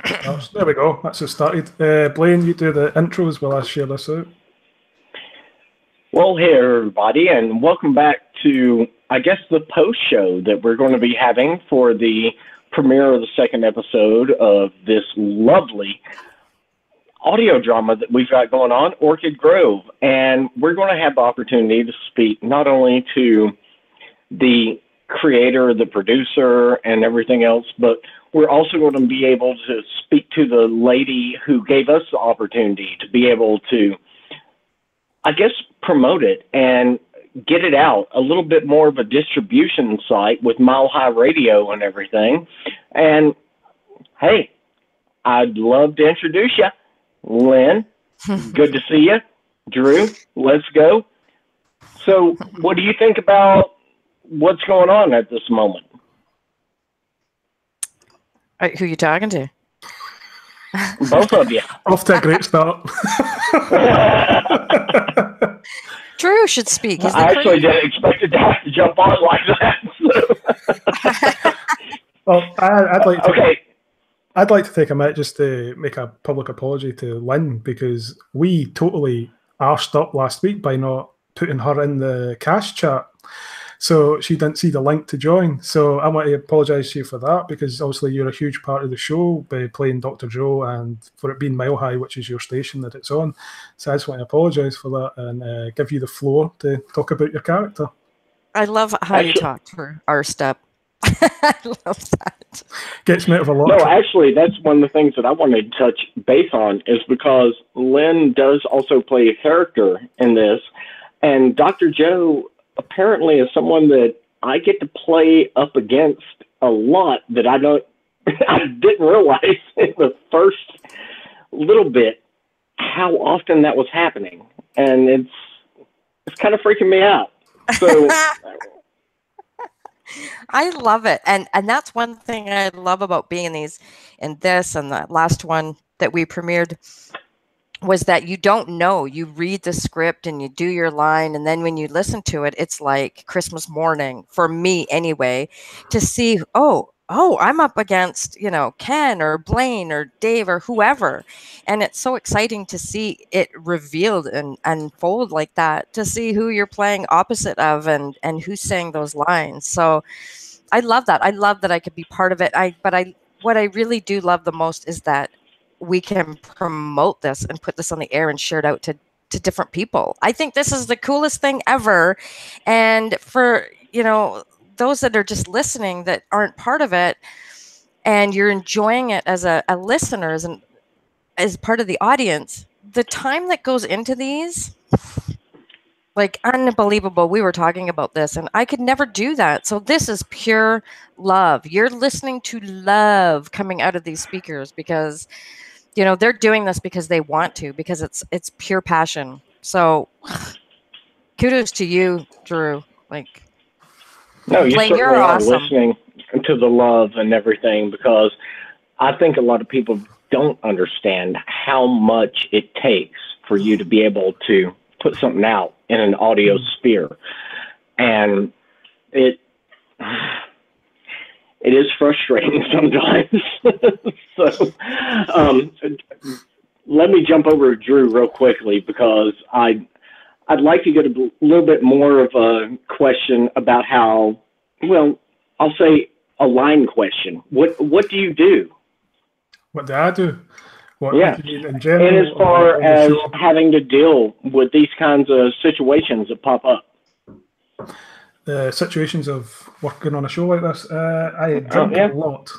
There we go. That's it started. Blaine, you do the intros while I share this out. Well, hey, everybody, and welcome back to, I guess, the post show that we're going to be having for the premiere of the second episode of this lovely audio drama that we've got going on, Orchid Grove. And we're going to have the opportunity to speak not only to the creator, the producer, and everything else, but we're also going to be able to speak to the lady who gave us the opportunity to be able to, I guess, promote it and get it out, a little bit more of a distribution site with Mile High Radio and everything. And hey, I'd love to introduce you. Lynn, good to see you. Drew, let's go. So what do you think about what's going on at this moment? Who are you talking to? Both of you. Off to a great start. Drew should speak. I actually didn't expect it to have to jump on like that. So. Well, I'd like to take a minute just to make a public apology to Lynn, because we totally arsed up last week by not putting her in the cast chat. So she didn't see the link to join. So I want to apologise to you for that, because obviously you're a huge part of the show by playing Dr. Joe and for it being Mile High, which is your station that it's on. So I just want to apologise for that and give you the floor to talk about your character. I love how you talk for our step. I love that. Gets me out of a lot. No, actually, that's one of the things that I wanted to touch base on, is because Lynn does also play a character in this, and Dr. Joe apparently is someone that I get to play up against a lot that I didn't realize in the first little bit how often that was happening, and it's kind of freaking me out. So I love it, and that's one thing I love about being in this and the last one that we premiered, was that you don't know. You read the script and you do your line, and then when you listen to it, it's like Christmas morning, for me anyway, to see, oh, I'm up against, Ken or Blaine or Dave or whoever. And it's so exciting to see it revealed and unfold like that, to see who you're playing opposite of and who's saying those lines. So I love that. I love that I could be part of it. What I really do love the most is that we can promote this and put this on the air and share it out to different people. I think this is the coolest thing ever. And for, those that are just listening that aren't part of it, and you're enjoying it as a listener, as part of the audience, the time that goes into these, like, unbelievable. We were talking about this, and I could never do that. So this is pure love. You're listening to love coming out of these speakers, because they're doing this because they want to, because it's pure passion. So kudos to you, Drew. No, you Blaine, certainly you're are awesome. listening to the love and everything, because I think a lot of people don't understand how much it takes for you to be able to put something out in an audio sphere. And it is frustrating sometimes. So let me jump over to Drew real quickly, because I'd like to get a little bit more of a question about how, well, I'll say a line question. What do you do? What do I do? What yeah. In general, and as far as having to deal with these kinds of situations that pop up. Situations of working on a show like this, I drink a lot.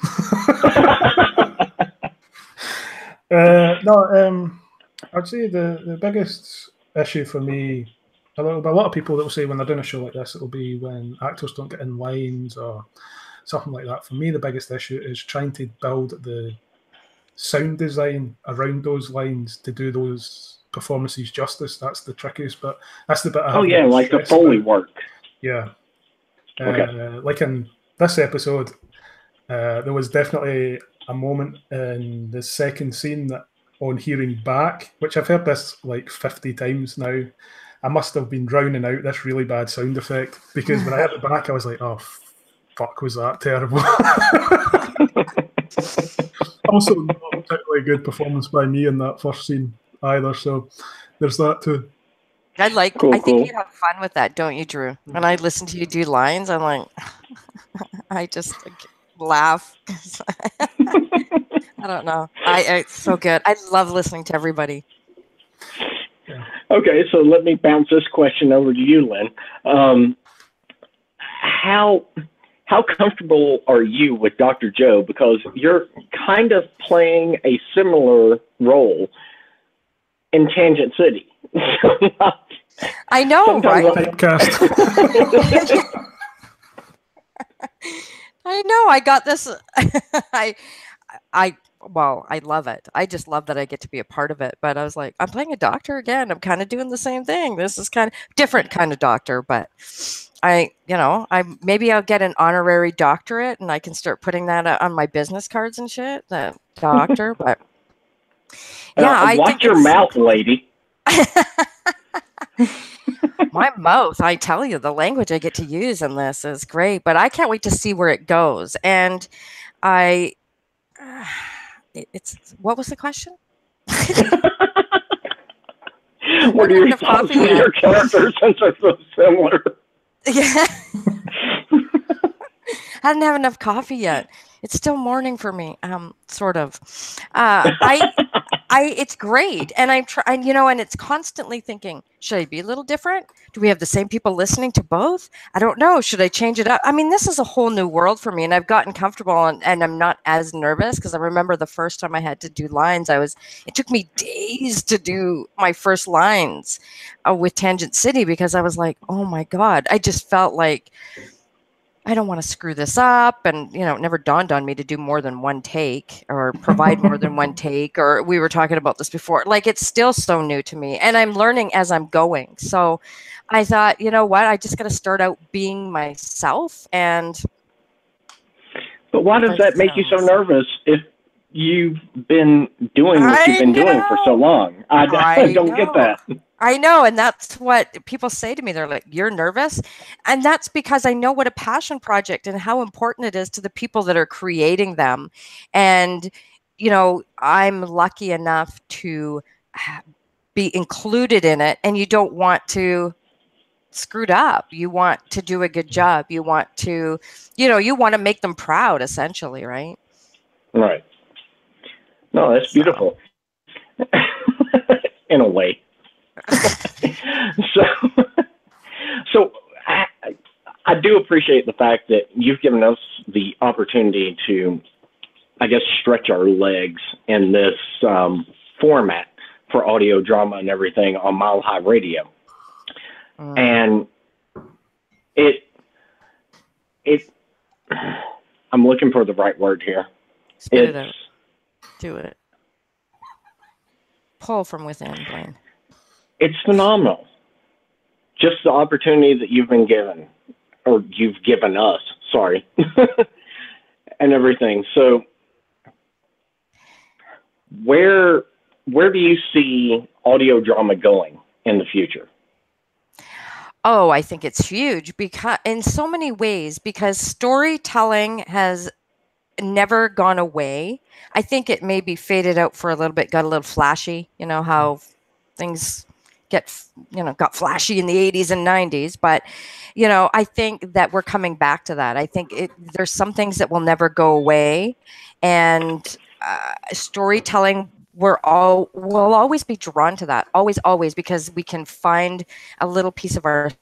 I'd say the biggest issue for me, a lot of people that will say when they're doing a show like this, it'll be when actors don't get in lines or something like that. For me, the biggest issue is trying to build the sound design around those lines to do those performances justice. That's the trickiest, but that's the bit I have like the Foley work. Yeah. Okay. Like in this episode, there was definitely a moment in the second scene that, on hearing back, which I've heard this like 50 times now, I must have been drowning out this really bad sound effect, because when I heard it back, I was like, oh, fuck, was that terrible? Also, not a particularly good performance by me in that first scene either. So there's that too. Cool, I think cool. you have fun with that, don't you, Drew? When I listen to you do lines, I'm like, I just laugh. I don't know. It's so good. I love listening to everybody. Okay, so let me bounce this question over to you, Lynn. How comfortable are you with Dr. Joe? Because you're kind of playing a similar role in Tangent City. I know, right? Typecast. I know. I got this. Well, I love it. I just love that I get to be a part of it. But I was like, I'm playing a doctor again. I'm kind of doing the same thing. This is kind of different kind of doctor, but maybe I'll get an honorary doctorate and I can start putting that on my business cards and shit. The doctor, but yeah, I watch think your mouth, lady. My mouth, I tell you, the language I get to use in this is great, but I can't wait to see where it goes. And what was the question? What are your thoughts on your characters since they're so similar? Yeah. I didn't have enough coffee yet. It's still morning for me, sort of. It's great, and and it's constantly thinking, should I be a little different? Do we have the same people listening to both? I don't know. Should I change it up? I mean, this is a whole new world for me, and I've gotten comfortable, and I'm not as nervous because I remember the first time I had to do lines. It took me days to do my first lines with Tangent City because I was like, oh my God, I just felt like I don't want to screw this up. And, it never dawned on me to do more than one take or provide more than one take. Or we were talking about this before. Like, it's still so new to me and I'm learning as I'm going. So I thought, you know what? I just got to start out being myself. But why does that make you so nervous if you've been doing what you've been doing for so long? I don't get that. I know. And that's what people say to me. They're like, you're nervous. And that's because I know what a passion project and how important it is to the people that are creating them. And, I'm lucky enough to be included in it. And you don't want to screw it up. You want to do a good job. You want to, you want to make them proud, essentially, right? Right. No, that's beautiful. In a way. So I do appreciate the fact that you've given us the opportunity to, I guess, stretch our legs in this format for audio drama and everything on Mile High Radio. And I'm looking for the right word here. Spit it out. Do it. Pull from within, Blaine. It's phenomenal. Just the opportunity that you've been given, or you've given us, sorry, and everything. So where do you see audio drama going in the future? Oh, I think it's huge because in so many ways, because storytelling has never gone away. I think it maybe faded out for a little bit, got a little flashy, how things got flashy in the 80s and 90s. But, I think that we're coming back to that. I think there's some things that will never go away. And storytelling, we'll always be drawn to that. Always, because we can find a little piece of ourselves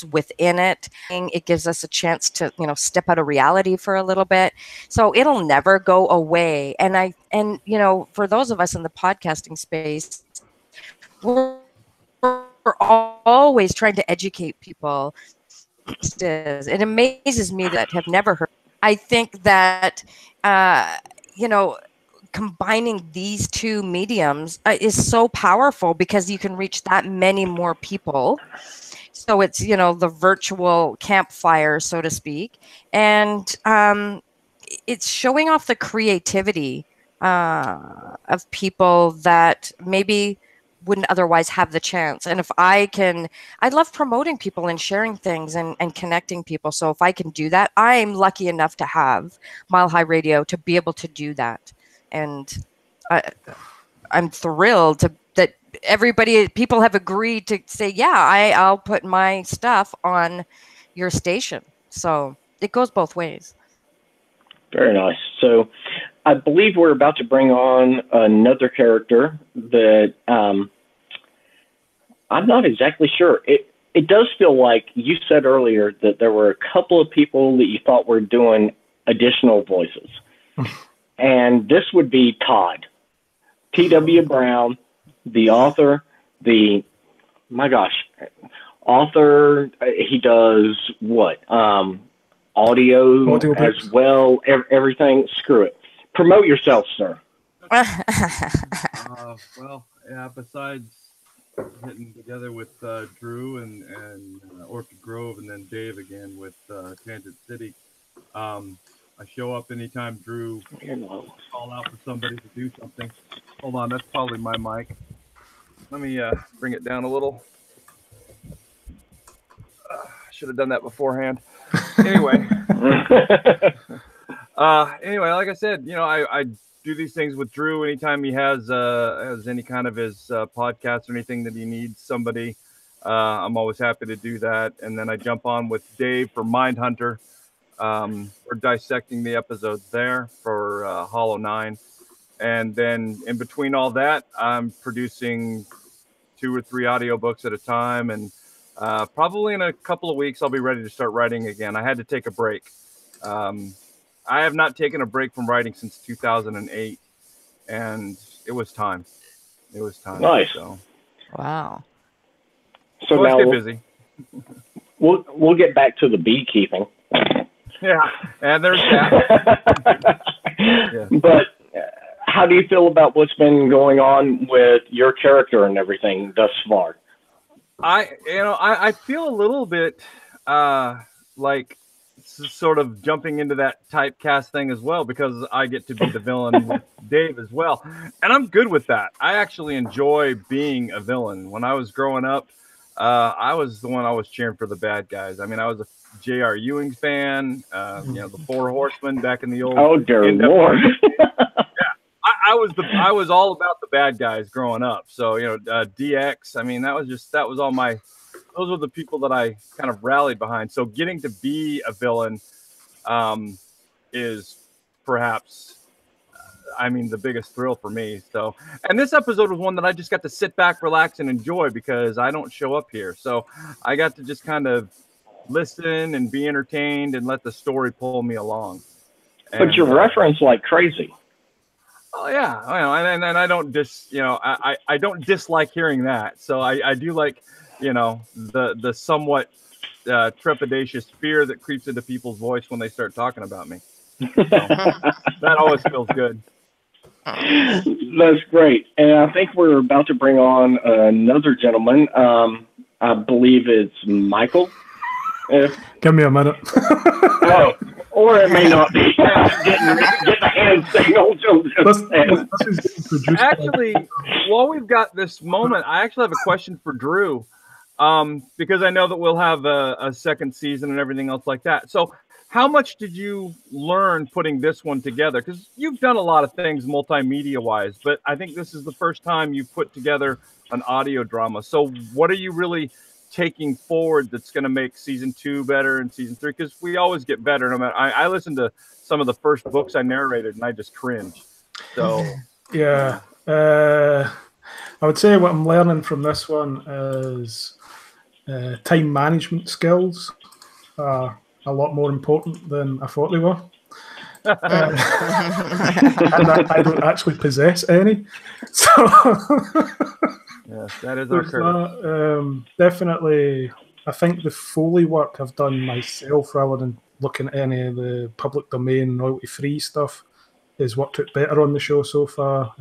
within it. It gives us a chance to, step out of reality for a little bit. So it'll never go away. And for those of us in the podcasting space, we're always trying to educate people. It amazes me that have never heard. I think that, combining these two mediums is so powerful because you can reach that many more people. So it's, the virtual campfire, so to speak. And it's showing off the creativity of people that maybe wouldn't otherwise have the chance. And if I love promoting people and sharing things and connecting people. So if I can do that, I'm lucky enough to have Mile High Radio to be able to do that. And I'm thrilled that people have agreed to say, yeah, I'll put my stuff on your station. So it goes both ways. Very nice. So I believe we're about to bring on another character that I'm not exactly sure. It does feel like you said earlier that there were a couple of people that you thought were doing additional voices. And this would be Todd. T.W. Brown, the author, author, he does what? Audio as well, everything. Screw it. Promote yourself, sir. Well, yeah, besides getting together with Drew and Orchid Grove and then Dave again with Tangent City, I show up anytime Drew call out for somebody to do something. Hold on, that's probably my mic. Let me bring it down a little. Should have done that beforehand. Anyway, like I said, I do these things with Drew anytime he has any kind of his podcast or anything that he needs somebody. I'm always happy to do that. And then I jump on with Dave for Mindhunter. We're dissecting the episodes there for Hollow 9. And then in between all that, I'm producing 2 or 3 audiobooks at a time. And probably in a couple of weeks, I'll be ready to start writing again. I had to take a break. I have not taken a break from writing since 2008. And it was time. Nice. So. Wow. So now stay busy. We'll get back to the beekeeping. Yeah, and there's that. Yeah. But how do you feel about what's been going on with your character and everything thus far? I feel a little bit like sort of jumping into that typecast thing as well, because I get to be the villain with Dave as well, and I'm good with that. I actually enjoy being a villain. When I was growing up, I was the one always cheering for the bad guys. I mean, I was a J.R. Ewing fan, the Four Horsemen back in the old. Oh dear Lord! I was all about the bad guys growing up. So DX. I mean, those were the people that I kind of rallied behind. So getting to be a villain is perhaps, the biggest thrill for me. So, and this episode was one that I just got to sit back, relax, and enjoy because I don't show up here. So I got to just kind of listen and be entertained and let the story pull me along. But you reference like crazy. Oh yeah, and I don't I don't dislike hearing that. So I do like the somewhat trepidatious fear that creeps into people's voice when they start talking about me. So, that always feels good. That's great. And I think we're about to bring on another gentleman. I believe it's Michael. Give me a minute. Oh, or it may not be. Get the hand signal. Actually, while we've got this moment, I actually have a question for Drew, because I know that we'll have a second season and everything else like that. So how much did you learn putting this one together? Because you've done a lot of things multimedia-wise, but I think this is the first time you've put together an audio drama. So what are you really taking forward that's going to make season 2 better and season 3? Because we always get better. No matter, I listened to some of the first books I narrated and I just cringed. So yeah, I would say what I'm learning from this one is time management skills are a lot more important than I thought they were. And I don't actually possess any. So yes, that is our curse. Definitely, I think the Foley work I've done myself rather than looking at any of the public domain royalty-free stuff is worked out better on the show so far.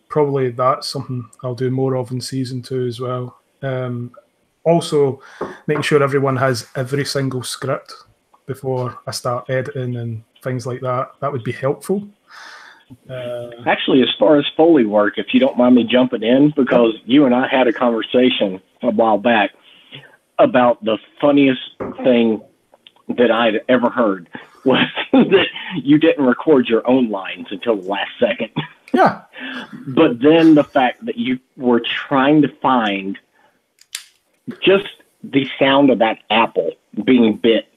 Probably that's something I'll do more of in season 2 as well. Also, making sure everyone has every single script before I start editing and things like that. That would be helpful. Actually, as far as Foley work, if you don't mind me jumping in, because you and I had a conversation a while back about the funniest thing that I'd ever heard was that you didn't record your own lines until the last second. Yeah. But then the fact that you were trying to find just the sound of that apple being bit.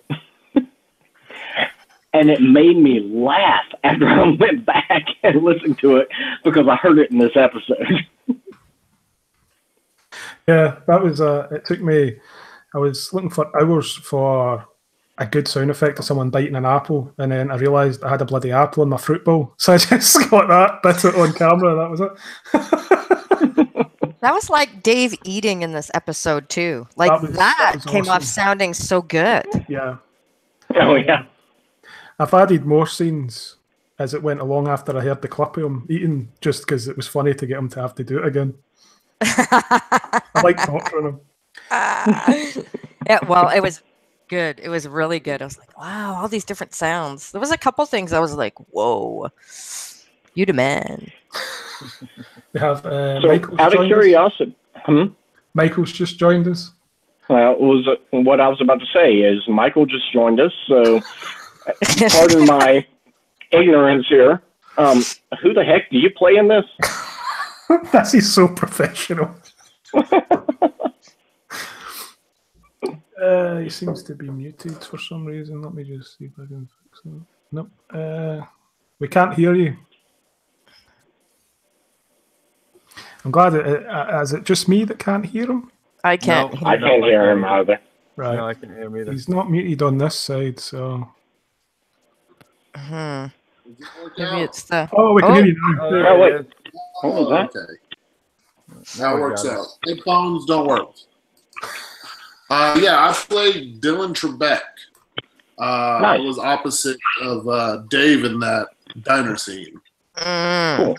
And it made me laugh after I went back and listened to it because I heard it in this episode. Yeah, that was, it took me, I was looking for hours for a good sound effect of someone biting an apple, and then I realised I had a bloody apple in my fruit bowl. So I just got that, bit it on camera, and that was it. That was like Dave eating in this episode too. Like that came awesome. off sounding so good. Yeah. Oh, yeah. I've added more scenes as it went along after I heard the clip of him eating, just because it was funny to get him to have to do it again. I like torturing him. Yeah, well, it was good. It was really good. I was like, wow, all these different sounds. There was a couple things I was like, whoa, you the man. We have So, Michael's out of joined curiosity, us. Michael's just joined us. was what I was about to say is Michael just joined us, so pardon my ignorance here. Who the heck do you play in this? This is so professional. He seems to be muted for some reason. Let me just see if I can fix it. Nope. We can't hear you. I'm glad. Is it just me that can't hear him? I can't. I can't hear him either. Right. No, I can't hear him either. He's not muted on this side, so. Maybe it's the. Oh, we can hear you now. Oh, wait. What was that? Okay. That works out. Headphones don't work. Yeah, I played Dylan Trebek. Nice. I was opposite of Dave in that diner scene. Cool.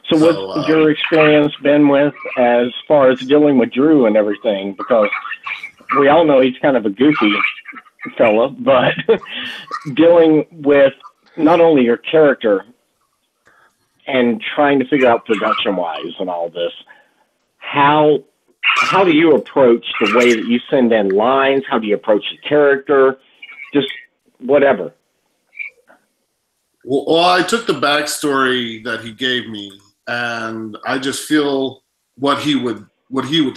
So what's your experience been with as far as dealing with Drew and everything? Because we all know he's kind of a goofy fella, but dealing with not only your character and trying to figure out production-wise and all this, how do you approach the way that you send in lines? How do you approach the character? Just whatever. Well, I took the backstory that he gave me, and I just feel what he would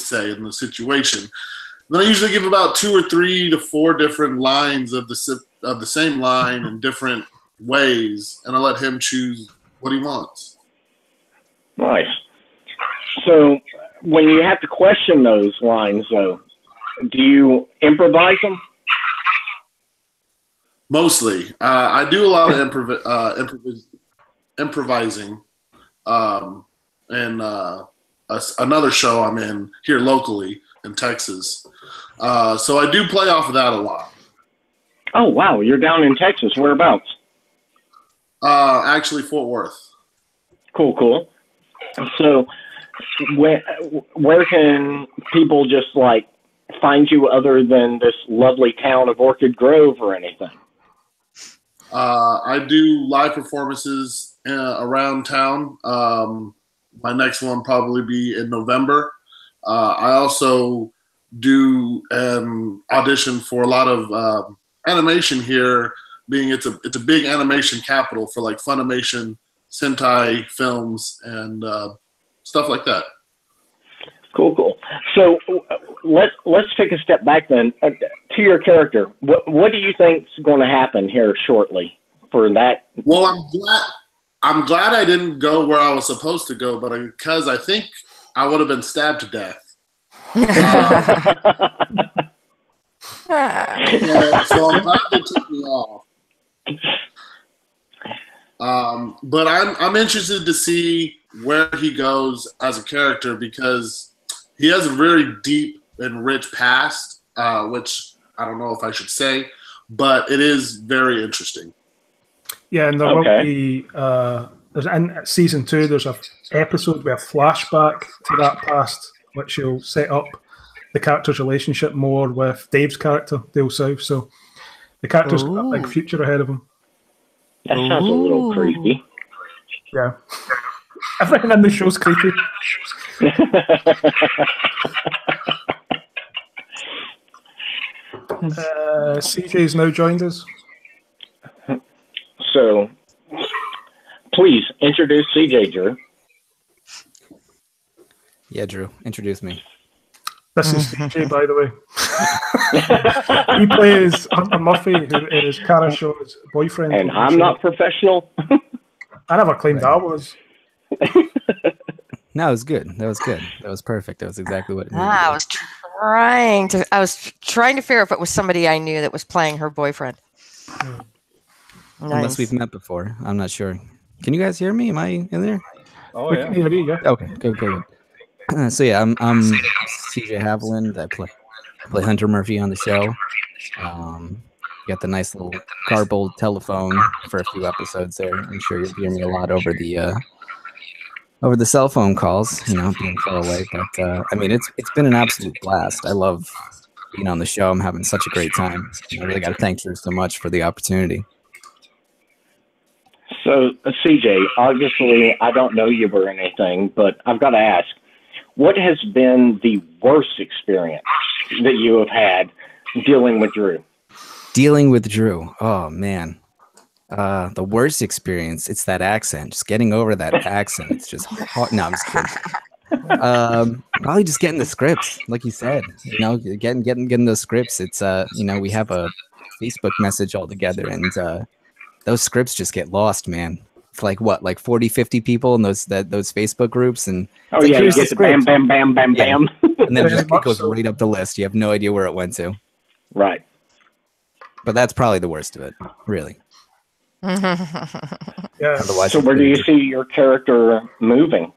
say in the situation. Then I usually give about 2 or 3 to 4 different lines of the same line in different ways, and I let him choose what he wants. Nice. So when you have to question those lines, though, do you improvise them? Mostly. I do a lot of improvising. And another show I'm in here locally in Texas. So I do play off of that a lot. Oh, wow. You're down in Texas. Whereabouts? Actually, Fort Worth. Cool. So where can people just like find you other than this lovely town of Orchid Grove or anything? I do live performances around town. My next one probably be in November. I also do audition for a lot of animation here, being it's a big animation capital for like Funimation, Sentai films, and stuff like that. Cool. So let's take a step back then to your character. What do you think's going to happen here shortly for that? Well, I'm glad I didn't go where I was supposed to go, but because I think I would have been stabbed to death. So I'm glad they took me off. But I'm interested to see where he goes as a character, because he has a very deep and rich past, which I don't know if I should say, but it is very interesting. Yeah, and there will be there's in season 2. There's an episode with a flashback to that past, which will set up the character's relationship more with Dave's character, Dale South. So the character's got a big future ahead of him. That sounds a little creepy. Yeah. Everything in the show's creepy. CJ's now joined us. So, please introduce CJ, Drew. Yeah, Drew, introduce me. This is CJ, by the way. He plays Hunter Murphy, who is Cara Shaw's boyfriend. And I'm not professional. I never claimed I was. No, it was good. That was good. That was perfect. That was exactly what it needed. I was trying to figure if it was somebody I knew that was playing her boyfriend. Unless Nice. we've met before. I'm not sure. Can you guys hear me? Am I in there? Oh We yeah. can hear you, yeah. Okay, good. So yeah, I'm CJ Haviland. I play Hunter Murphy on the show. Got the nice little cardboard telephone for a few episodes there. I'm sure you'll hear me a lot over the cell phone calls, being far away. But I mean, it's been an absolute blast. I love being on the show. I'm having such a great time. I really got to thank Drew so much for the opportunity. So, CJ, obviously, I don't know you or anything, but I've got to ask, what has been the worst experience that you have had dealing with Drew? Dealing with Drew. Oh man. The worst experience, it's that accent. Just getting over that accent. It's just hard. No, I'm just kidding. Probably just getting the scripts, like you said. Getting those scripts. It's we have a Facebook message all together, and those scripts just get lost, man. It's like 40, 50 people in those Facebook groups, and Oh yeah, you get the bam, bam, bam, bam, Yeah. bam. and then Very it much goes so. right up the list. You have no idea where it went to. Right. But that's probably the worst of it, really. Yeah. Otherwise, So it's where do pretty you good. see your character moving?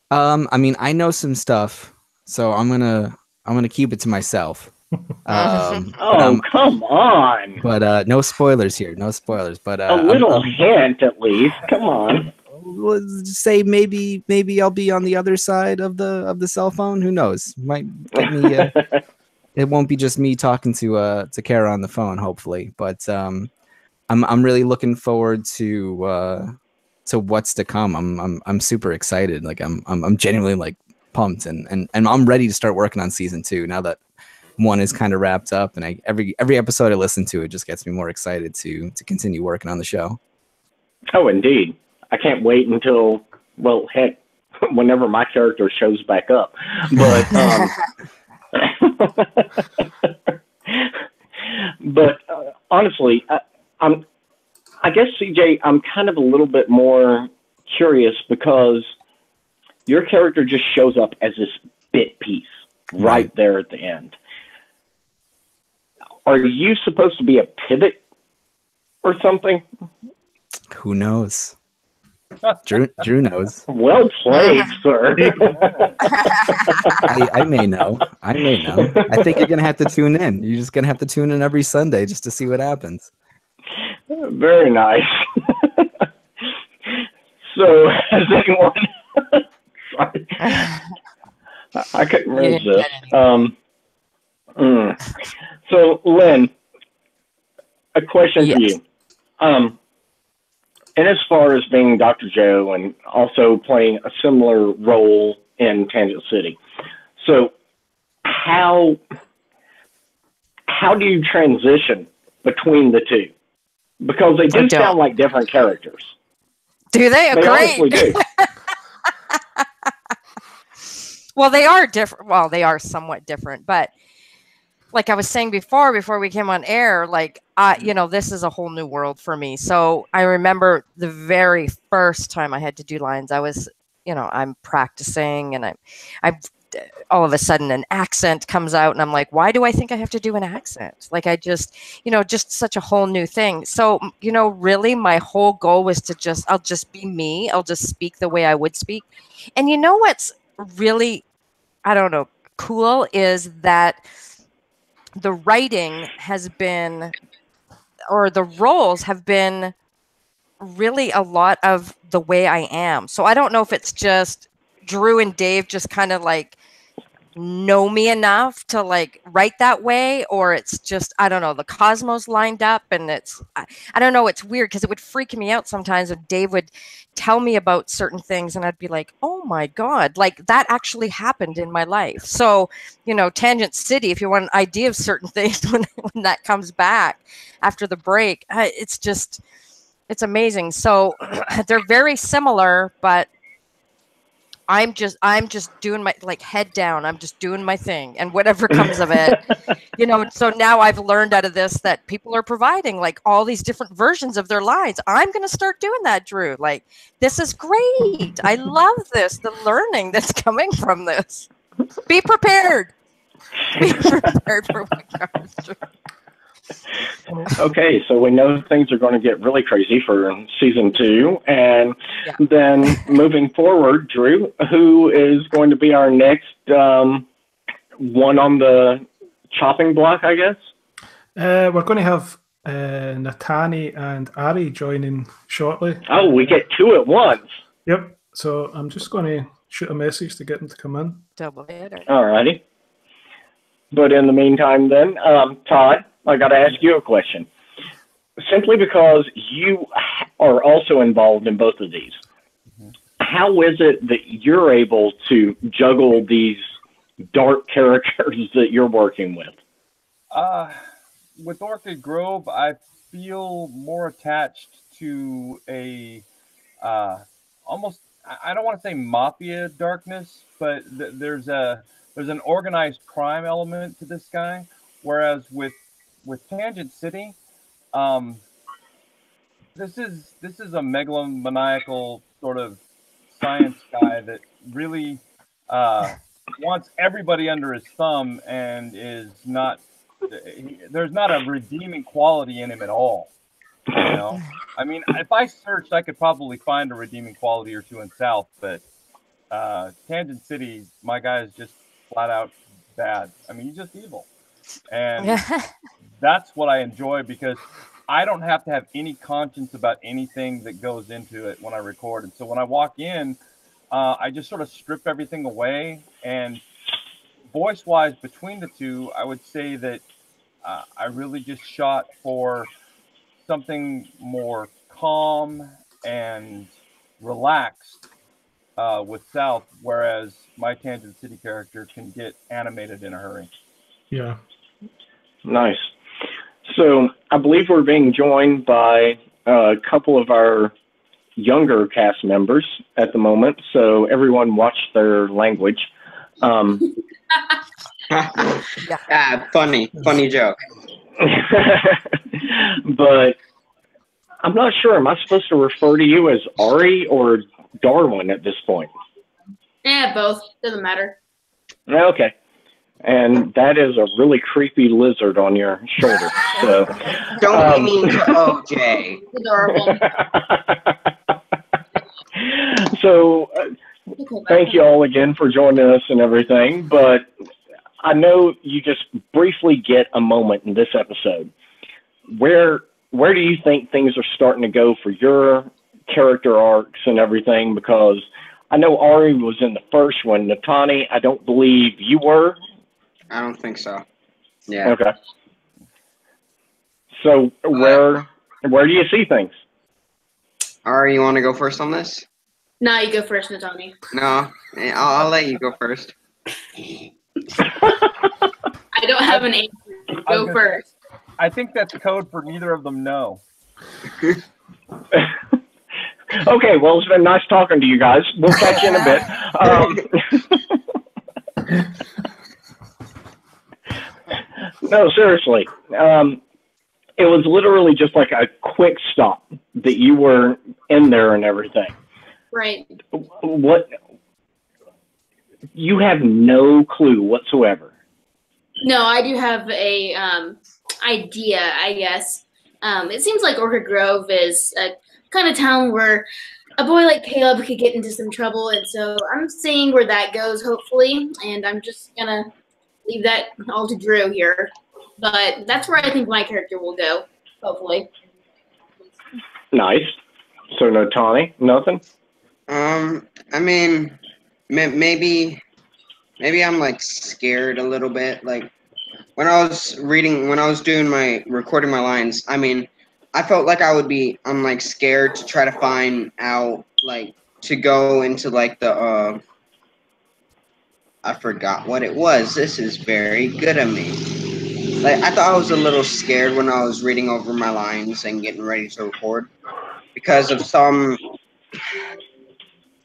I mean, I know some stuff, so I'm gonna keep it to myself. Oh, come on. But no spoilers here. No spoilers. But A little hint, at least. Come on. let's just say maybe I'll be on the other side of the cell phone. Who knows? Might get me. It won't be just me talking to Kara on the phone, hopefully. But I'm really looking forward to what's to come. I'm super excited. Like I'm genuinely like pumped and I'm ready to start working on season 2 now that one is kind of wrapped up, and every episode I listen to, it just gets me more excited to continue working on the show. Oh, indeed. I can't wait until, well, heck, whenever my character shows back up. But, honestly, I guess, CJ, I'm kind of a little bit more curious because your character just shows up as this bit piece right there at the end. Are you supposed to be a pivot or something? Who knows? Drew knows. Well played, sir. I may know. I think you're gonna have to tune in. You're just gonna have to tune in every Sunday just to see what happens. Very nice. So, has anyone... Sorry. I couldn't resist. So, Lynn, a question for you. And as far as being Dr. Joe and also playing a similar role in Tangent City, so how do you transition between the two? Because they do sound like different characters. Do they? They Great. honestly do. Well, they are different. Well, they are somewhat different, but like I was saying before we came on air, like, this is a whole new world for me. So I remember the very first time I had to do lines, I was, I'm practicing and I all of a sudden an accent comes out and I'm like, why do I think I have to do an accent? Like I just, just such a whole new thing. So, really my whole goal was to I'll just be me. I'll just speak the way I would speak. And what's really, I don't know, cool is that the writing has been, or the roles have been really a lot of the way I am. So I don't know if it's just Drew and Dave just kind of like know me enough to like write that way, or it's just, I don't know, the cosmos lined up, and I don't know, it's weird because it would freak me out sometimes when Dave would tell me about certain things and I'd be like, oh my God, like that actually happened in my life. So, you know, Tangent City, if you want an idea of certain things when that comes back after the break, it's amazing. So they're very similar, but I'm just doing my, like, head down. I'm just doing my thing, and whatever comes of it, you know. So now I've learned out of this that people are providing like all these different versions of their lines. I'm going to start doing that, Drew. Like, this is great. I love this. The learning that's coming from this. Be prepared. Be prepared for what comes through. Okay, so we know things are going to get really crazy for season 2, and then moving forward, Drew, who is going to be our next one on the chopping block, I guess? We're going to have Natani and Ari joining shortly. Oh, we get 2 at once. Yep. So I'm just going to shoot a message to get them to come in. Double header. All righty. But in the meantime, then, Todd, I got to ask you a question. Simply because you are also involved in both of these, how is it that you're able to juggle these dark characters that you're working with? With Orchid Grove, I feel more attached to a almost, I don't want to say mafia darkness, but there's an organized crime element to this guy. Whereas with Tangent City, this is a megalomaniacal sort of science guy that really wants everybody under his thumb, and is not. There's not a redeeming quality in him at all. You know, I mean, if I searched, I could probably find a redeeming quality or two in South, but Tangent City, my guy is just flat out bad. I mean, he's just evil. And that's what I enjoy, because I don't have to have any conscience about anything that goes into it when I record. And so when I walk in, I just sort of strip everything away. And voice-wise, between the two, I would say that I really just shot for something more calm and relaxed with South, whereas my Tangent City character can get animated in a hurry. Yeah. Nice. So I believe we're being joined by a couple of our younger cast members at the moment. So everyone watch their language. Funny joke. But I'm not sure. Am I supposed to refer to you as Ari or Darwin at this point? Yeah, both. Doesn't matter. Okay. And that is a really creepy lizard on your shoulder. So don't be mean to OJ. Adorable. So thank you all again for joining us and everything. But I know you just briefly get a moment in this episode. Where do you think things are starting to go for your character arcs and everything? Because I know Ari was in the first one. Natani, I don't believe you were. I don't think so. Yeah. Okay. So where do you see things? Ari, you want to go first on this? No, you go first, Natani. No, I'll let you go first. I don't have an answer. Go first. I think that's code for neither of them. No. Okay, well, it's been nice talking to you guys. We'll catch you in a bit. No, seriously. It was literally just like a quick stop that you were in there and everything. Right. What? You have no clue whatsoever. No, I do have a idea, I guess. It seems like Orchid Grove is a kind of town where a boy like Caleb could get into some trouble, and so I'm seeing where that goes, hopefully, and I'm just gonna leave that all to Drew here. But that's where I think my character will go, hopefully. Nice. So Natani, nothing? I mean, maybe maybe I'm like scared a little bit. Like when I was recording my lines, I mean, I felt like I'm like scared to try to find out, like, to go into like the, I forgot what it was. This is very good of me. Like, I thought I was a little scared when I was reading over my lines and getting ready to record because of some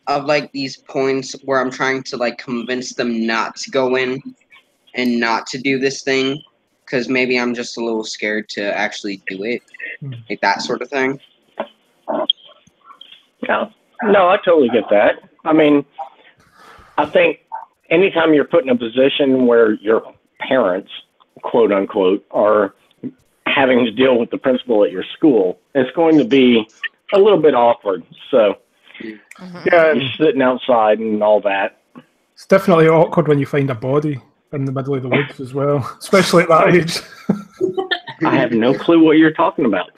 of like these points where I'm trying to like convince them not to go in and not to do this thing because maybe I'm just a little scared to actually do it, like that sort of thing. Yeah, no, I totally get that. I mean, I think anytime you're put in a position where your parents, quote unquote, are having to deal with the principal at your school, it's going to be a little bit awkward. So, Yeah, you're sitting outside and all that. it's definitely awkward when you find a body in the middle of the woods as well, especially at that age. I have no clue what you're talking about.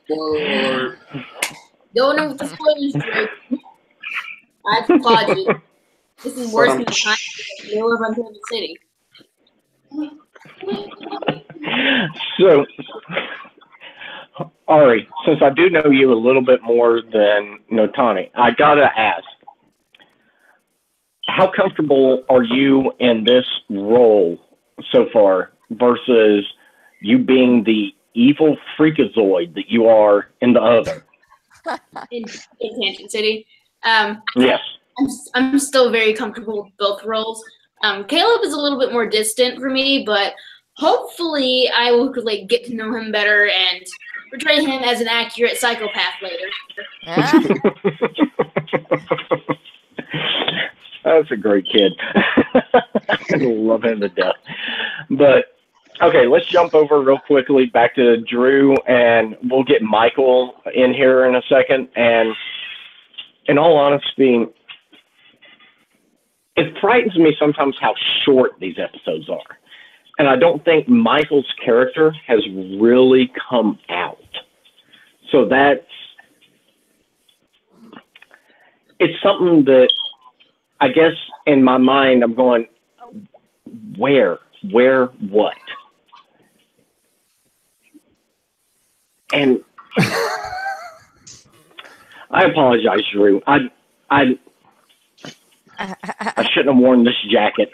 Spoiler alert. Going in with the spoilers, Drake. I applaud you. This is worse than the time they live on Kansas City. So, Ari, since I do know you a little bit more than Notani, I gotta ask, how comfortable are you in this role so far versus you being the evil freakazoid that you are in the other? In Tangent City. Yes. I'm still very comfortable with both roles. Caleb is a little bit more distant for me, but hopefully I will like get to know him better and portray him as an accurate psychopath later. That's a great kid. I love him to death. But okay, let's jump over real quickly back to Drew, and we'll get Michael in here in a second. And in all honesty, it frightens me sometimes how short these episodes are. And I don't think Michael's character has really come out. So it's something that I guess in my mind I'm going, where, what? And I apologize, Drew. I shouldn't have worn this jacket.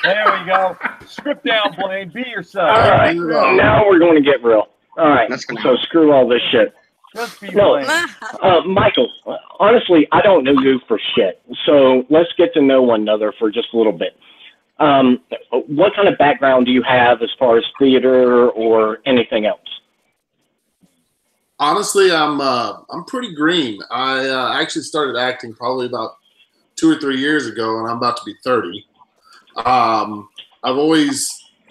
There we go. Strip down, Blaine. Be yourself. All right. Now we're going to get real. All right. So screw all this shit. Just be No, Blaine. Michael, honestly, I don't know you for shit. So let's get to know one another for just a little bit. What kind of background do you have as far as theater or anything else? Honestly, I'm pretty green. I actually started acting probably about 2 or 3 years ago, and I'm about to be 30. I've always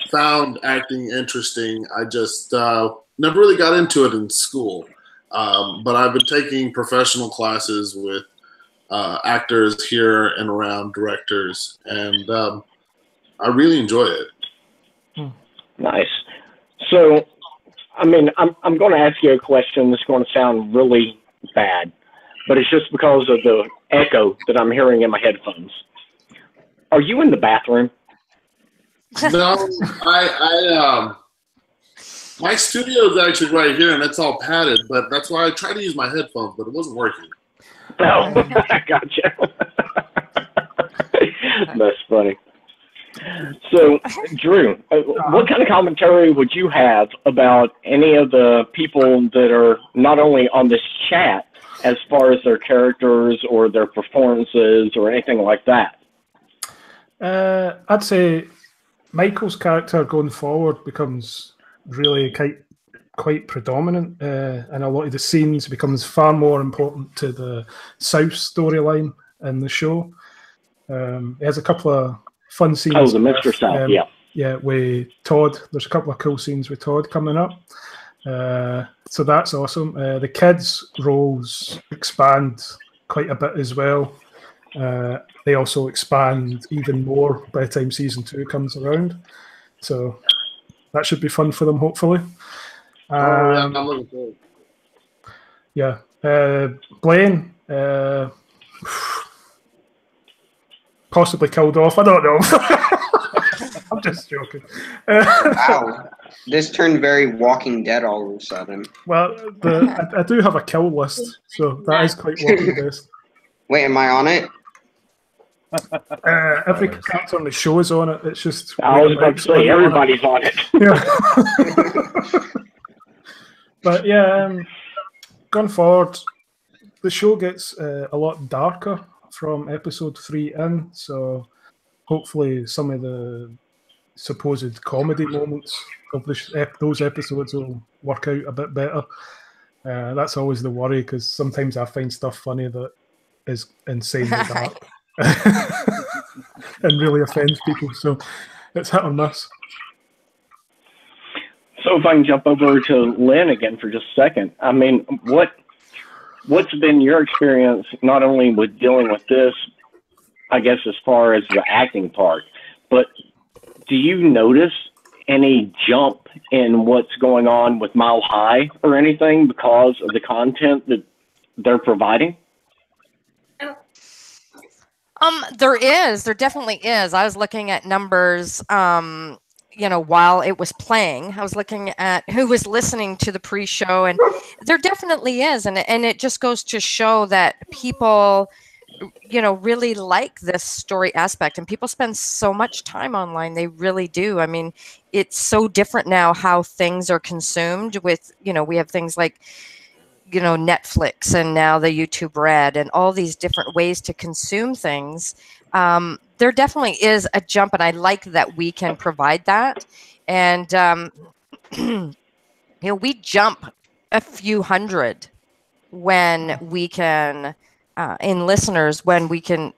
found acting interesting. I just never really got into it in school. But I've been taking professional classes with actors here and around, directors, and I really enjoy it. Nice. So, I mean, I'm going to ask you a question that's going to sound really bad, but it's just because of the echo that I'm hearing in my headphones. Are you in the bathroom? No, my studio is actually right here, and it's all padded, but that's why I tried to use my headphones, but it wasn't working. No, I gotcha. That's funny. So, Drew, what kind of commentary would you have about any of the people that are not only on this chat as far as their characters or their performances or anything like that? I'd say Michael's character going forward becomes really quite predominant, and a lot of the scenes becomes far more important to the South storyline in the show. He has a couple of fun scenes. Oh, the Mr. South, yeah. Yeah, with Todd. There's a couple of cool scenes with Todd coming up. So that's awesome. The kids' roles expand quite a bit as well. They also expand even more by the time season 2 comes around. So that should be fun for them, hopefully. Yeah, I'm looking forward. Yeah. Blaine, possibly killed off. I don't know. I'm just joking. Wow, this turned very Walking Dead all of a sudden. Well, I do have a kill list, so that is quite Walking Dead. Wait, am I on it? Every character on the show is on it. It's just I was about to say everybody's on it. Yeah. But yeah, going forward, the show gets a lot darker from episode 3 in, so hopefully some of the supposed comedy moments of those episodes will work out a bit better. That's always the worry, because sometimes I find stuff funny that is insanely dark and really offends people, so it's hit or miss. So if I can jump over to Lynn again for just a second, I mean, what's been your experience not only with dealing with this, I guess, as far as the acting part, but do you notice any jump in what's going on with Mile High or anything because of the content that they're providing? There definitely is. I was looking at numbers, while it was playing. I was looking at who was listening to the pre-show, and there definitely is. And it just goes to show that people, really like this story aspect, and people spend so much time online. They really do. I mean, it's so different now how things are consumed with, we have things like, Netflix and now the YouTube Red and all these different ways to consume things. There definitely is a jump, and I like that we can provide that. And, we jump a few hundred when we can, in listeners, when we can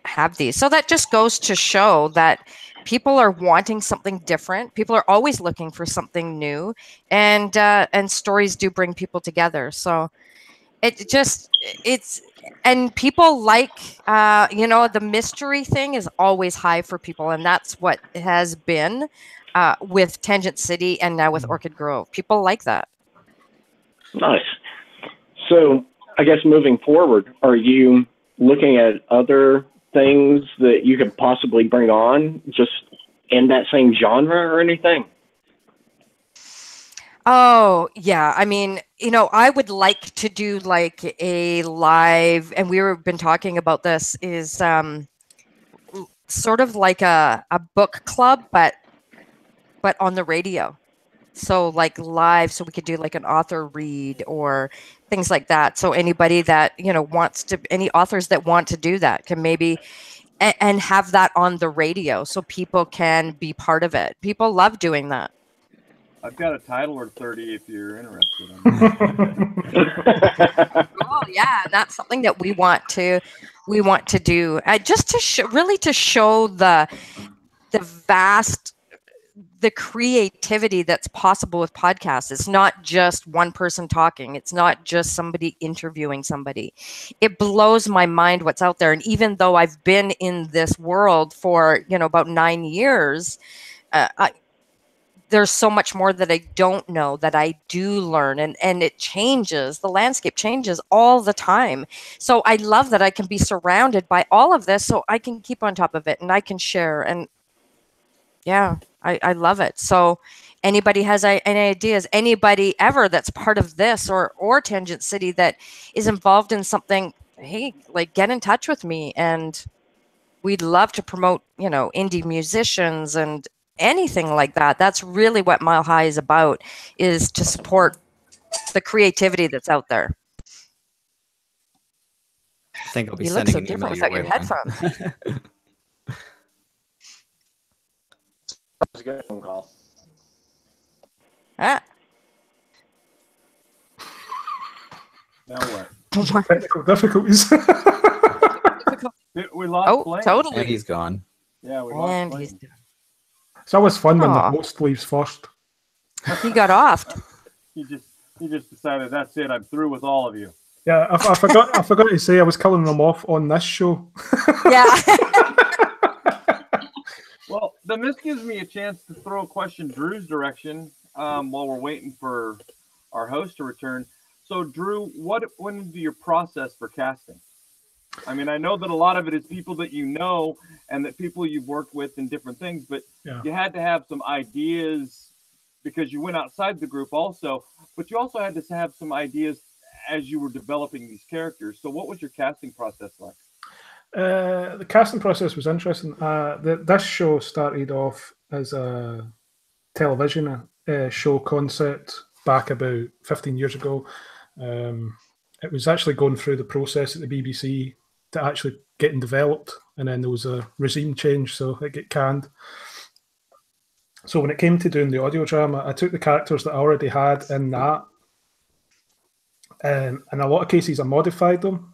have these. So that just goes to show that people are wanting something different. People are always looking for something new, and stories do bring people together. So and people like, the mystery thing is always high for people. And that's what it has been with Tangent City and now with Orchid Grove. People like that. Nice. So I guess moving forward, are you looking at other things that you could possibly bring on just in that same genre or anything? Oh, yeah. I mean, I would like to do like a live, and we've been talking about this, is sort of like a book club, but on the radio. So like live, so we could do like an author read or things like that. So anybody that, any authors that want to do that can maybe, and have that on the radio so people can be part of it. People love doing that. I've got a title or 30 if you're interested. Oh yeah, that's something that we want to do, just to show the vast, the creativity that's possible with podcasts. It's not just one person talking. It's not just somebody interviewing somebody. It blows my mind what's out there. And even though I've been in this world for, about 9 years, there's so much more that I don't know that I do learn, and it changes. The landscape changes all the time. So I love that I can be surrounded by all of this, so I can keep on top of it and I can share. And yeah, I love it. So anybody has any ideas, anybody ever that's part of this or Tangent City that is involved in something, hey, like, get in touch with me, and we'd love to promote, indie musicians and anything like that. That's really what Mile High is about, is to support the creativity that's out there. I think I'll be you sending look so an email different your without way. your headphones. That was a good phone call. Ah. Now what? Technical difficulties. We lost Blaine. Totally. And he's gone. Yeah, we lost And Blaine. he's It's always fun when the Aw. host leaves first. he got off. He just decided, that's it. I'm through with all of you. Yeah, I forgot. I forgot to say I was killing them off on this show. Yeah. Well, then this gives me a chance to throw a question Drew's direction while we're waiting for our host to return. So Drew, what went into your process for casting? I mean, I know that a lot of it is people that you know and that people you've worked with in different things, but you had to have some ideas because you went outside the group also, but you also had to have some ideas as you were developing these characters. So what was your casting process like? The casting process was interesting. This show started off as a television show concept back about 15 years ago. It was actually going through the process at the BBC to actually getting developed, and then there was a regime change, so it got canned. So when it came to doing the audio drama, I took the characters that I already had in that, and in a lot of cases I modified them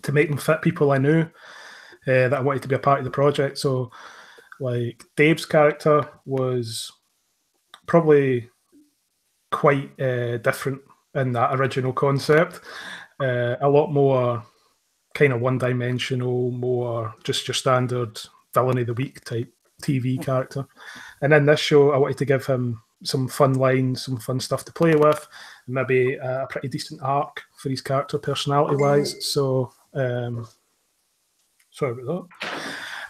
to make them fit people I knew that I wanted to be a part of the project. So like Dave's character was probably quite different in that original concept. A lot more kind of one-dimensional, more just your standard villain of the week type TV character. And in this show, I wanted to give him some fun lines, some fun stuff to play with, and maybe a pretty decent arc for his character personality-wise. So, sorry about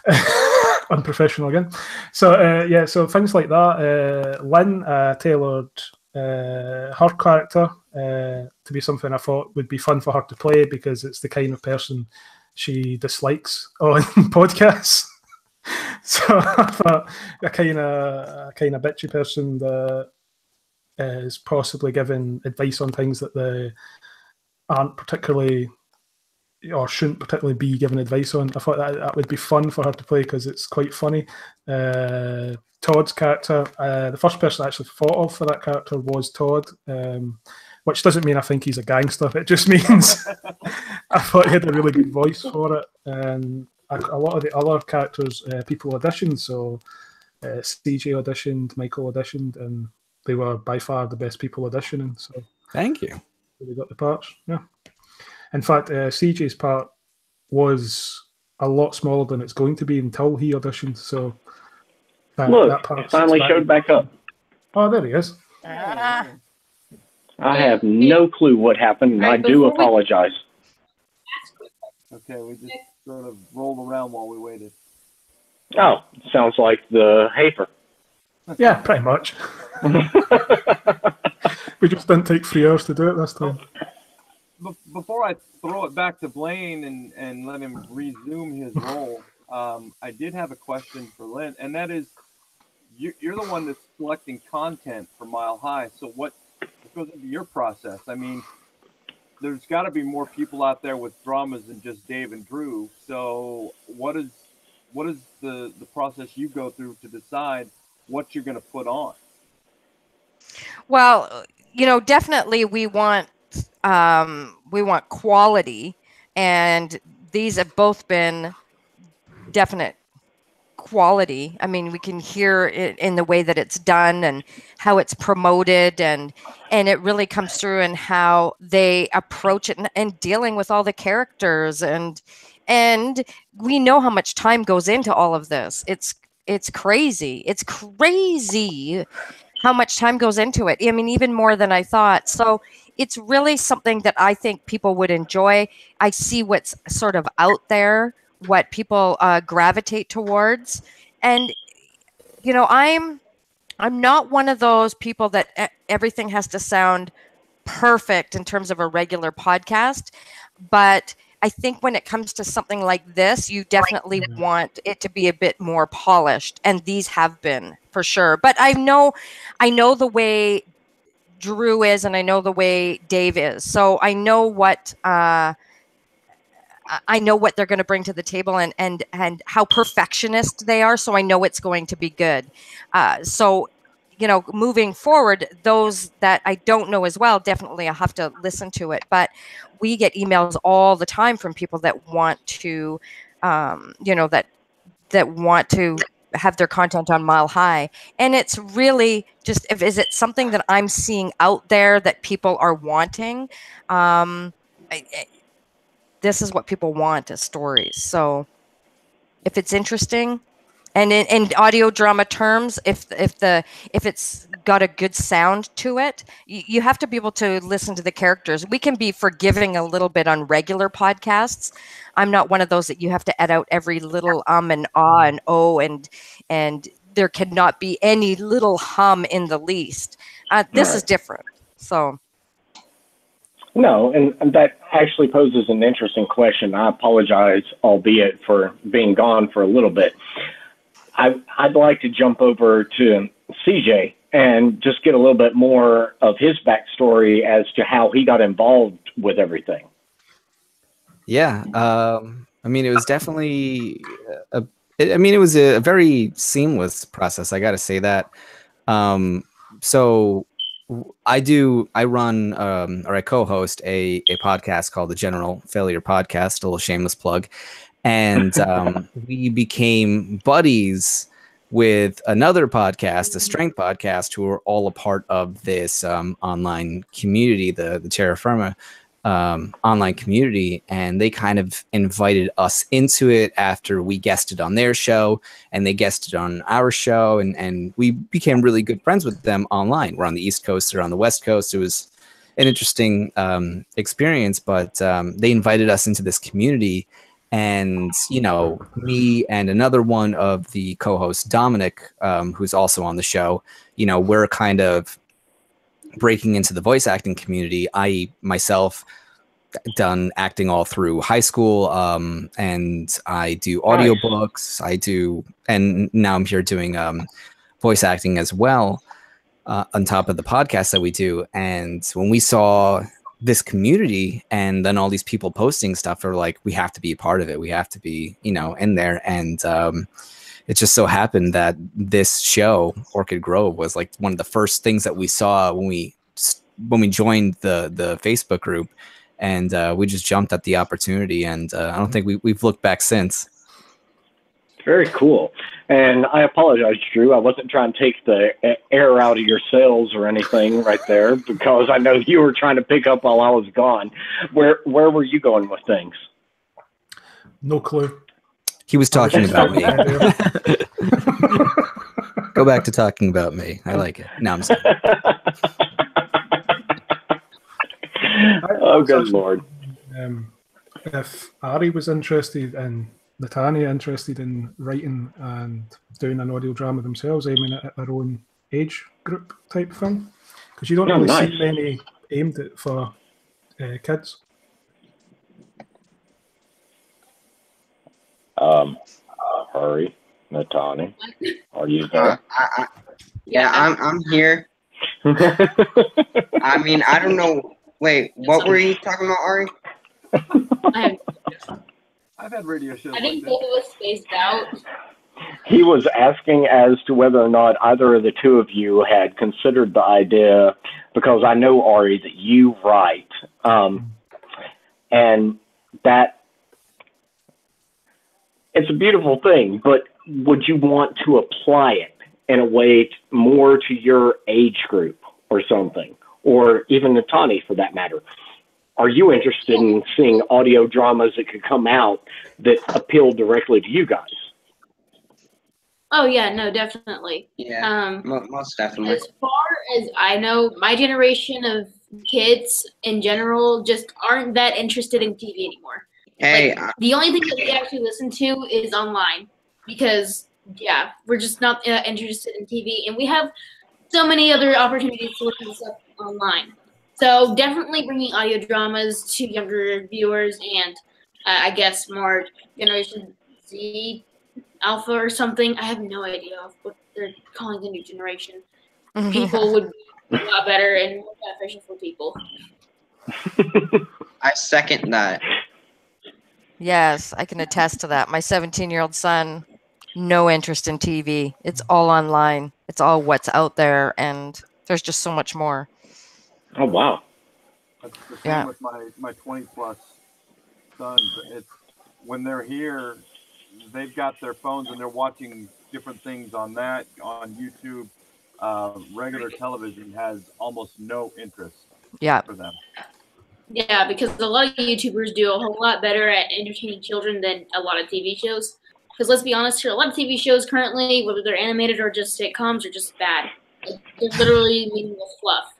that. Unprofessional again. So, yeah, so things like that. Lynn tailored her character to be something I thought would be fun for her to play because it's the kind of person she dislikes on podcasts. So I thought a kind of bitchy person that is possibly giving advice on things that they aren't particularly or shouldn't particularly be given advice on. I thought that would be fun for her to play because it's quite funny. Todd's character, the first person I actually thought of for that character was Todd, which doesn't mean I think he's a gangster. It just means I thought he had a really good voice for it. And a lot of the other characters, people auditioned. So CJ auditioned, Michael auditioned, and they were by far the best people auditioning. So thank you. They got the parts, yeah. In fact, CJ's part was a lot smaller than it's going to be until he auditioned. So look, it finally showed back up. Oh, there he is. I have no clue what happened, and I do apologize. Okay, we just sort of rolled around while we waited. Oh, sounds like the Hafer. Yeah, pretty much. We just didn't take 3 hours to do it this time. Before I throw it back to Blaine and let him resume his role, I did have a question for Lynn, and that is, you're the one that's selecting content for Mile High. So what goes into your process? I mean, there's got to be more people out there with dramas than just Dave and Drew. So what is the process you go through to decide what you're going to put on? Well, definitely we want quality, and these have both been definite quality. I mean, we can hear it in the way that it's done and how it's promoted, and it really comes through in how they approach it and dealing with all the characters, and we know how much time goes into all of this. It's crazy. It's crazy how much time goes into it. I mean, even more than I thought. So it's really something that I think people would enjoy. I see what's sort of out there, what people gravitate towards. And, I'm not one of those people that everything has to sound perfect in terms of a regular podcast. But I think when it comes to something like this, you definitely want it to be a bit more polished. And these have been, for sure. But I know the way Drew is, and I know the way Dave is. So I know what they're going to bring to the table, and how perfectionist they are. So I know it's going to be good. So moving forward, those that I don't know as well, definitely I'll have to listen to it. But we get emails all the time from people that want to, that want to have their content on Mile High. And it's really just, is it something that I'm seeing out there that people are wanting? This is what people want as stories. So if it's interesting, and in audio drama terms, if it's got a good sound to it. You have to be able to listen to the characters. We can be forgiving a little bit on regular podcasts. I'm not one of those that you have to edit out every little and ah and oh, and there cannot be any little hum in the least. This is different. So. No, and that actually poses an interesting question. I apologize, albeit for being gone for a little bit. I'd like to jump over to CJ and just get a little bit more of his backstory as to how he got involved with everything. Yeah, I mean, it was definitely it was a very seamless process. I got to say that. So I run or I co-host a podcast called the General Failure Podcast, a little shameless plug. And we became buddies with another podcast, the Strength Podcast, who are all a part of this online community, the Terra Firma online community. And they kind of invited us into it after we guested on their show, and they guested on our show. And we became really good friends with them online. We're on the East Coast, they're on the West Coast. It was an interesting experience, but they invited us into this community. And, you know, me and another one of the co-hosts, Dominic, who's also on the show, you know, we're kind of breaking into the voice acting community. I myself done acting all through high school, and I do audiobooks. I do, and now I'm here doing voice acting as well, on top of the podcast that we do. And when we saw this community and then all these people posting stuff, are like, we have to be a part of it. We have to be, you know, in there. And it just so happened that this show, Orchid Grove, was like one of the first things that we saw when we joined the Facebook group, and we just jumped at the opportunity. And I don't think we've looked back since. Very cool. And I apologize, Drew. I wasn't trying to take the air out of your sails or anything right there, because I know you were trying to pick up while I was gone. Where were you going with things? No clue. He was talking about me. Go back to talking about me. I like it. No, I'm sorry. Oh, good Lord. If Ari was interested and Natania interested in writing and doing an audio drama themselves, aiming at their own age group type thing, because you don't really see many aimed at for kids. Ari, Natani, are you there? I'm here. I mean, I don't know. Wait, what were you talking about, Ari? I've had radio shows. I think both of us spaced out. He was asking as to whether or not either of the two of you had considered the idea, because I know, Ari, that you write, and that it's a beautiful thing, but would you want to apply it in a way more to your age group or something, or even Natani for that matter? Are you interested in seeing audio dramas that could come out that appeal directly to you guys? Oh yeah, no, definitely. Yeah, most definitely. As far as I know, my generation of kids in general just aren't that interested in TV anymore. Hey, like, the only thing that we actually listen to is online, because yeah, we're just not interested in TV, and we have so many other opportunities to listen to stuff online. So definitely bringing audio dramas to younger viewers, and I guess more Generation Z, Alpha or something. I have no idea what they're calling the new generation. People would be a lot better and more beneficial for people. I second that. Yes, I can attest to that. My 17-year-old son, no interest in TV. It's all online. It's all what's out there, and there's just so much more. Oh, wow. That's the same with my 20-plus sons. It's when they're here, they've got their phones and they're watching different things on that, on YouTube. Regular television has almost no interest for them. Yeah, because a lot of YouTubers do a whole lot better at entertaining children than a lot of TV shows. Because let's be honest here, a lot of TV shows currently, whether they're animated or just sitcoms, are just bad. They're literally meaningless fluff.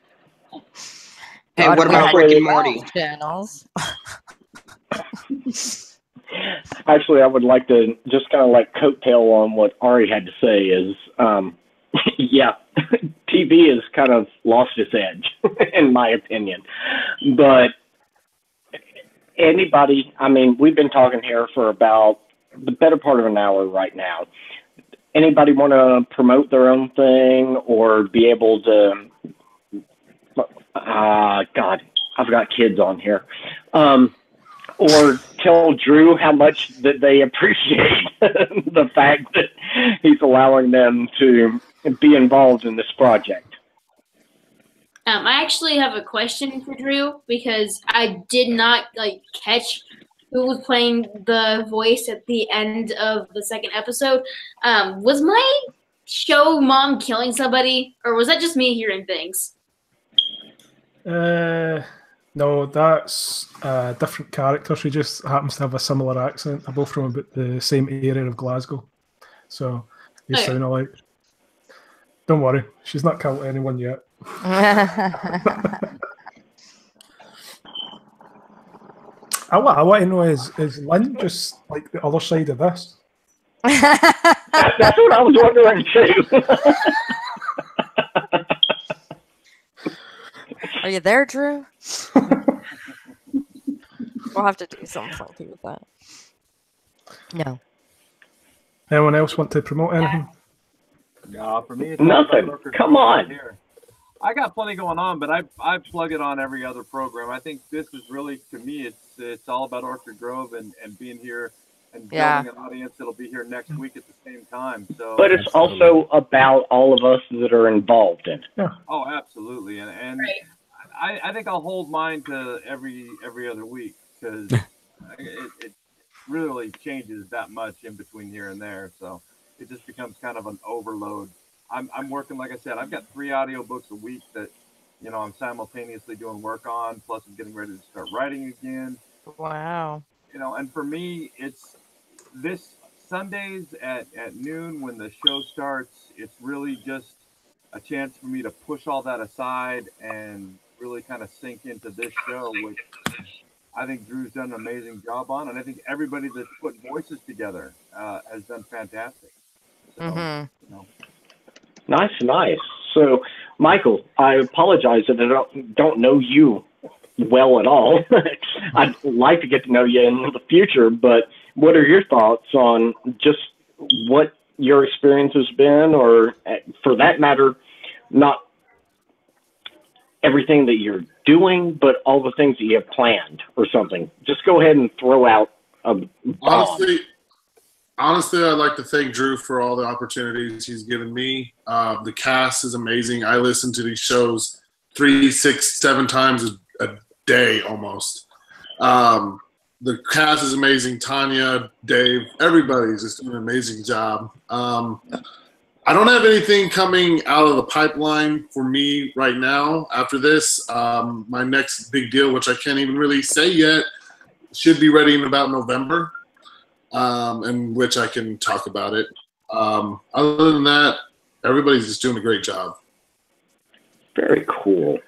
Hey, God, what we about had Rick and 12 Morty? channels. Actually, I would like to just kind of like coattail on what Ari had to say is, yeah, TV has kind of lost its edge, in my opinion. But anybody, I mean, we've been talking here for about the better part of an hour right now. Anybody want to promote their own thing or be able to, God, I've got kids on here. Or tell Drew how much that they appreciate the fact that he's allowing them to be involved in this project. I actually have a question for Drew because I did not catch who was playing the voice at the end of the second episode. Was my show mom killing somebody, or was that just me hearing things? No, that's a different character. She just happens to have a similar accent. They're both from about the same area of Glasgow. So they sound alike. Don't worry, she's not killed anyone yet. What I want to know is Lynn just like the other side of this? That's what I was wondering too. Are you there, Drew? We'll have to do something funky with that. No. Anyone else want to promote anything? No, for me, it's nothing. Come on. Here. I got plenty going on, but I plug it on every other program. I think this is really, to me, it's all about Orchid Grove and being here and building an audience that'll be here next week at the same time. So, but it's also about all of us that are involved in it. Yeah. Oh, absolutely, and I think I'll hold mine to every other week because it really changes that much in between here and there. So it just becomes kind of an overload. I'm working, like I said, I've got 3 audiobooks a week that, I'm simultaneously doing work on, plus I'm getting ready to start writing again. Wow. And for me, it's this Sundays at noon when the show starts, it's really just a chance for me to push all that aside and really kind of sink into this show, which I think Drew's done an amazing job on. And I think everybody that's put voices together has done fantastic. So, Nice. So, Michael, I apologize that I don't know you well at all. I'd like to get to know you in the future, but what are your thoughts on just what your experience has been, or for that matter, not everything that you're doing, but all the things that you have planned or something? Just go ahead and throw out a bomb. Honestly, I'd like to thank Drew for all the opportunities he's given me. The cast is amazing. I listen to these shows 3, 6, 7 times a day almost. The cast is amazing. Tanya, Dave, everybody's just doing an amazing job. I don't have anything coming out of the pipeline for me right now after this. My next big deal, which I can't even really say yet, should be ready in about November. In which I can talk about it. Other than that, everybody's just doing a great job. Very cool.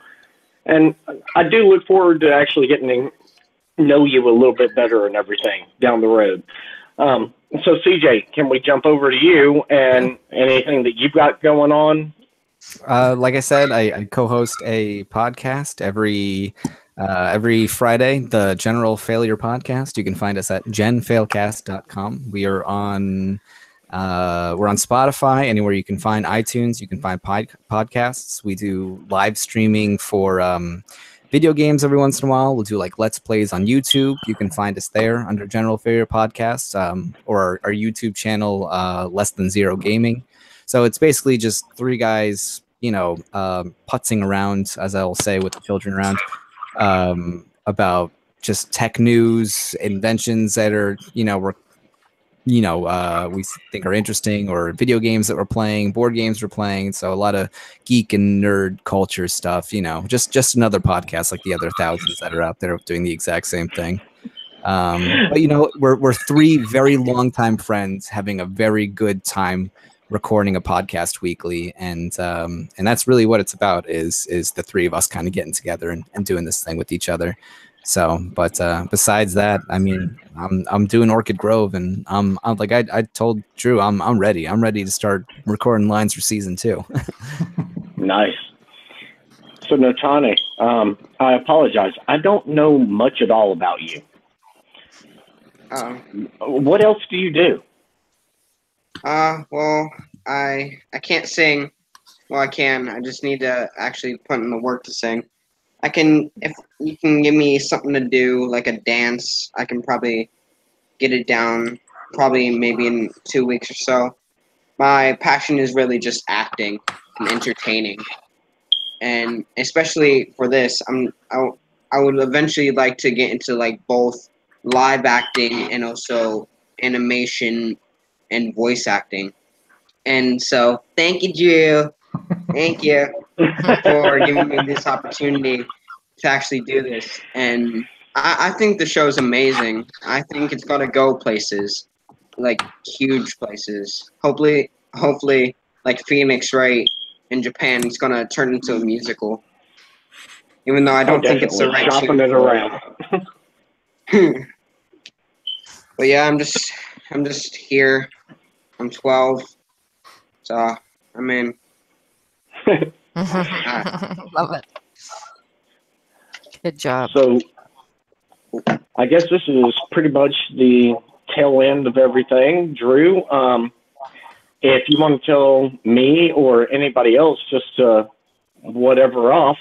And I do look forward to actually getting to know you a little bit better and everything down the road. So, CJ, can we jump over to you and anything that you've got going on? Like I said, I co-host a podcast every Friday, the General Failure Podcast. You can find us at genfailcast.com. We are on we're on Spotify, anywhere you can find iTunes, you can find podcasts. We do live streaming for video games every once in a while. We'll do like Let's Plays on YouTube. You can find us there under General Failure Podcasts, or our YouTube channel, Less Than Zero Gaming. So it's basically just 3 guys, putzing around, as I'll say, with the children around, about just tech news, inventions that are, we think are interesting, or video games that we're playing, board games we're playing. So a lot of geek and nerd culture stuff, just another podcast like the other thousands that are out there doing the exact same thing. But we're 3 very long time friends having a very good time recording a podcast weekly, and that's really what it's about, is the three of us kind of getting together and doing this thing with each other. So, but besides that, I mean, I'm doing Orchid Grove, and I'm like I told Drew, I'm ready. I'm ready to start recording lines for season 2. Nice. So, Notane, I apologize. I don't know much at all about you. What else do you do? Well, I can't sing. Well, I can. I just need to actually put in the work to sing. I can, if you can give me something to do, like a dance, I can probably get it down, probably maybe in 2 weeks or so. My passion is really just acting and entertaining. And especially for this, I would eventually like to get into like both live acting and also animation and voice acting. And so thank you, Drew. Thank you for giving me this opportunity to actually do this. And I think the show's amazing. I think it's gonna go places, like huge places. Hopefully like Phoenix, right, in Japan, it's gonna turn into a musical. Even though I don't think it's the right shopping it around. But yeah, I'm just here. I'm 12. So I'm in. Love it. Good job. So I guess this is pretty much the tail end of everything. Drew, if you want to tell me or anybody else just whatever off,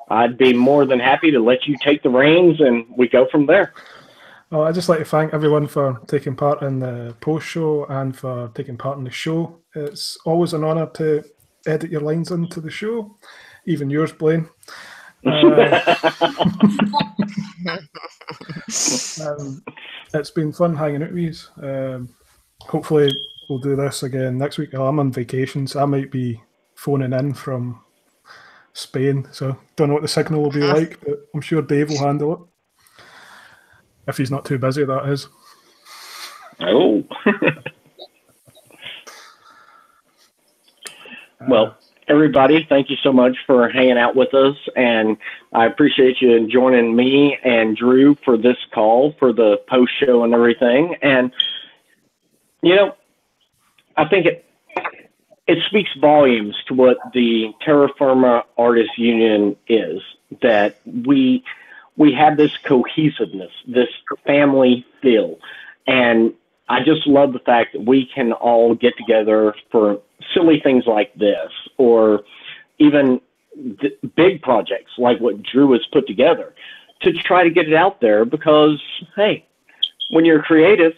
I'd be more than happy to let you take the reins and we go from there. Well, I'd just like to thank everyone for taking part in the post show and for taking part in the show. It's always an honour to edit your lines into the show, even yours, Blaine. It's been fun hanging out with you. Hopefully we'll do this again next week. I'm on vacation, so I might be phoning in from Spain, so don't know what the signal will be like, but I'm sure Dave will handle it. If he's not too busy, that is. Oh. Well, everybody, thank you so much for hanging out with us, and I appreciate you joining me and Drew for this call for the post show and everything. And you know, I think it speaks volumes to what the Terra Firma Artists Union is, that we have this cohesiveness, this family feel, and I just love the fact that we can all get together for silly things like this, or even big projects like what Drew has put together, to try to get it out there, because, hey, when you're creative,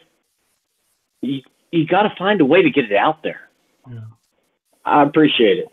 you got to find a way to get it out there. Yeah. I appreciate it.